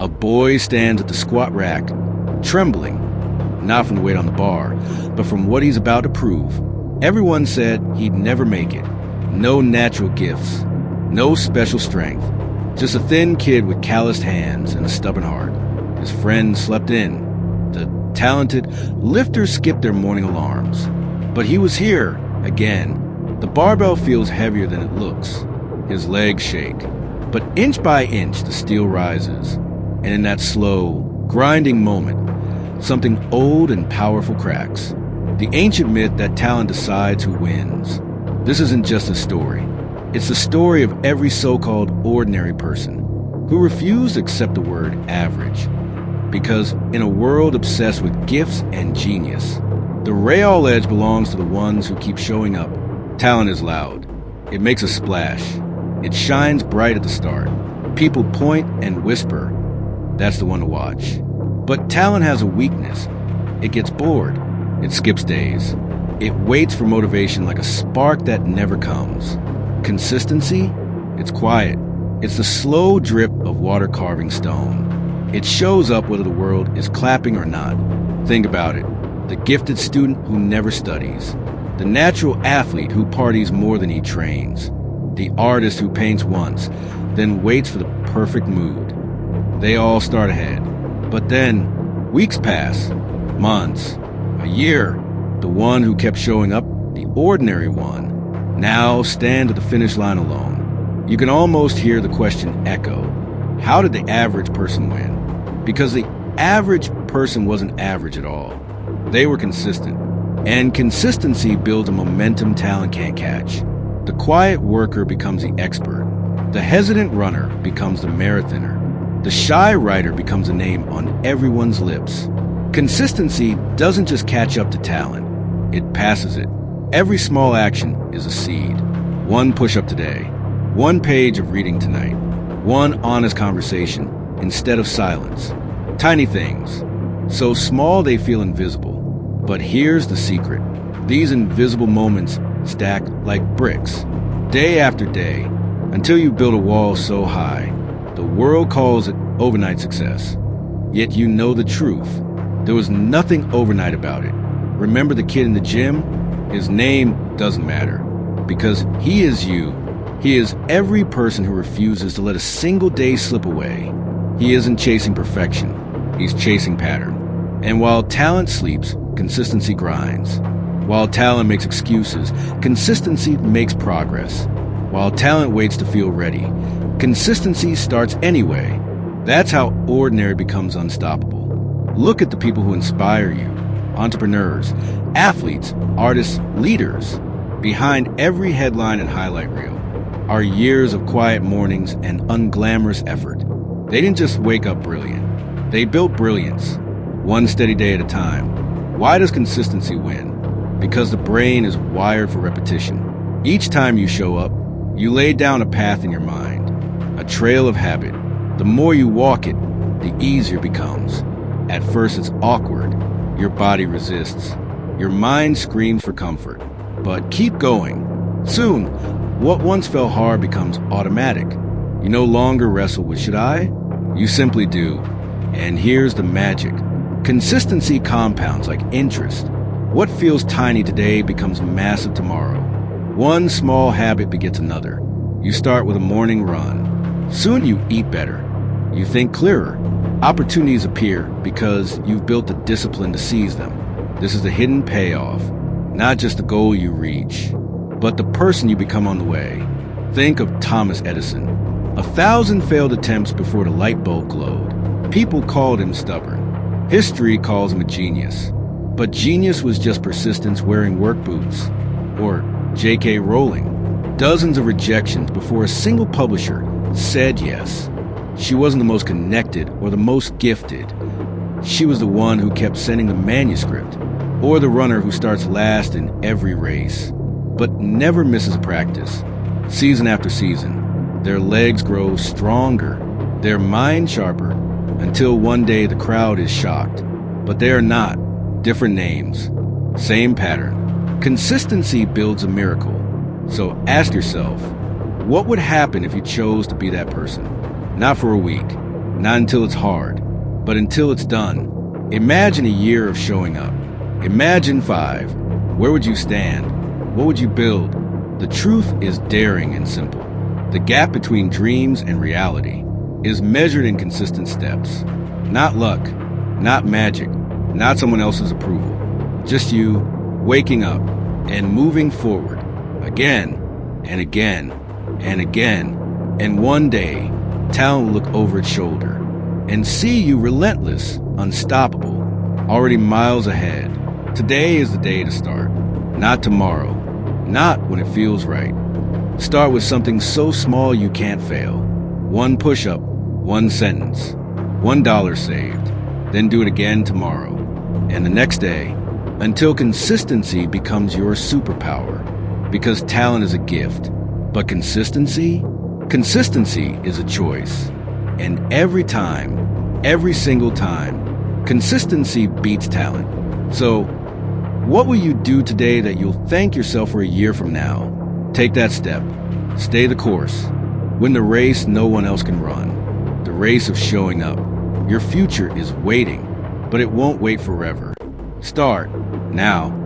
A boy stands at the squat rack, trembling, not from the weight on the bar, but from what he's about to prove. Everyone said he'd never make it. No natural gifts, no special strength, just a thin kid with calloused hands and a stubborn heart. His friends slept in. The talented lifters skipped their morning alarms. But he was here, again. The barbell feels heavier than it looks. His legs shake. But inch by inch, the steel rises. And in that slow, grinding moment, something old and powerful cracks. The ancient myth that talent decides who wins. This isn't just a story. It's the story of every so-called ordinary person who refused to accept the word average. Because in a world obsessed with gifts and genius, the real edge belongs to the ones who keep showing up. Talent is loud. It makes a splash. It shines bright at the start. People point and whisper. That's the one to watch. But talent has a weakness. It gets bored. It skips days. It waits for motivation like a spark that never comes. Consistency? It's quiet. It's the slow drip of water carving stone. It shows up whether the world is clapping or not. Think about it. The gifted student who never studies. The natural athlete who parties more than he trains. The artist who paints once, then waits for the perfect mood. They all start ahead. But then, weeks pass, months, a year. The one who kept showing up, the ordinary one, now stand at the finish line alone. You can almost hear the question echo. How did the average person win? Because the average person wasn't average at all. They were consistent. And consistency builds a momentum talent can't catch. The quiet worker becomes the expert. The hesitant runner becomes the marathoner. The shy writer becomes a name on everyone's lips. Consistency doesn't just catch up to talent. It passes it. Every small action is a seed. One push-up today. One page of reading tonight. One honest conversation instead of silence. Tiny things. So small they feel invisible. But here's the secret. These invisible moments stack like bricks, day after day, until you build a wall so high, the world calls it overnight success. Yet you know the truth. There was nothing overnight about it. Remember the kid in the gym? His name doesn't matter, because he is you. He is every person who refuses to let a single day slip away. He isn't chasing perfection. He's chasing pattern. And while talent sleeps, consistency grinds. While talent makes excuses, consistency makes progress. While talent waits to feel ready, consistency starts anyway. That's how ordinary becomes unstoppable. Look at the people who inspire you. Entrepreneurs, athletes, artists, leaders. Behind every headline and highlight reel are years of quiet mornings and unglamorous effort. They didn't just wake up brilliant. They built brilliance, one steady day at a time. Why does consistency win? Because the brain is wired for repetition. Each time you show up, you lay down a path in your mind, a trail of habit. The more you walk it, the easier it becomes. At first it's awkward. Your body resists. Your mind screams for comfort. But keep going. Soon, what once felt hard becomes automatic. You no longer wrestle with should I? You simply do. And here's the magic. Consistency compounds like interest. What feels tiny today becomes massive tomorrow. One small habit begets another. You start with a morning run. Soon you eat better. You think clearer. Opportunities appear because you've built the discipline to seize them. This is the hidden payoff. Not just the goal you reach, but the person you become on the way. Think of Thomas Edison. 1,000 failed attempts before the light bulb glowed. People called him stubborn. History calls him a genius. But genius was just persistence wearing work boots. Or J.K. Rowling. Dozens of rejections before a single publisher said yes. She wasn't the most connected or the most gifted. She was the one who kept sending the manuscript, or the runner who starts last in every race, but never misses a practice. Season after season, their legs grow stronger, their mind sharper, until one day the crowd is shocked. But they are not. Different names, same pattern. Consistency builds a miracle. So ask yourself, what would happen if you chose to be that person? Not for a week, Not until it's hard, but until it's done. Imagine a year of showing up. Imagine 5. Where would you stand? What would you build? The truth is daring and simple. The gap between dreams and reality is measured in consistent steps. Not luck, not magic, not someone else's approval. Just you waking up and moving forward again and again and again. And one day, talent will look over its shoulder and see you relentless, unstoppable, already miles ahead. Today is the day to start, not tomorrow, not when it feels right. Start with something so small you can't fail. 1 push-up, 1 sentence, $1 saved. Then do it again tomorrow and the next day until consistency becomes your superpower. Because talent is a gift, but consistency is a choice. And every time, every single time, consistency beats talent. So, what will you do today that you'll thank yourself for a year from now? Take that step. Stay the course. Win the race no one else can run. The race of showing up. Your future is waiting, but it won't wait forever. Start now.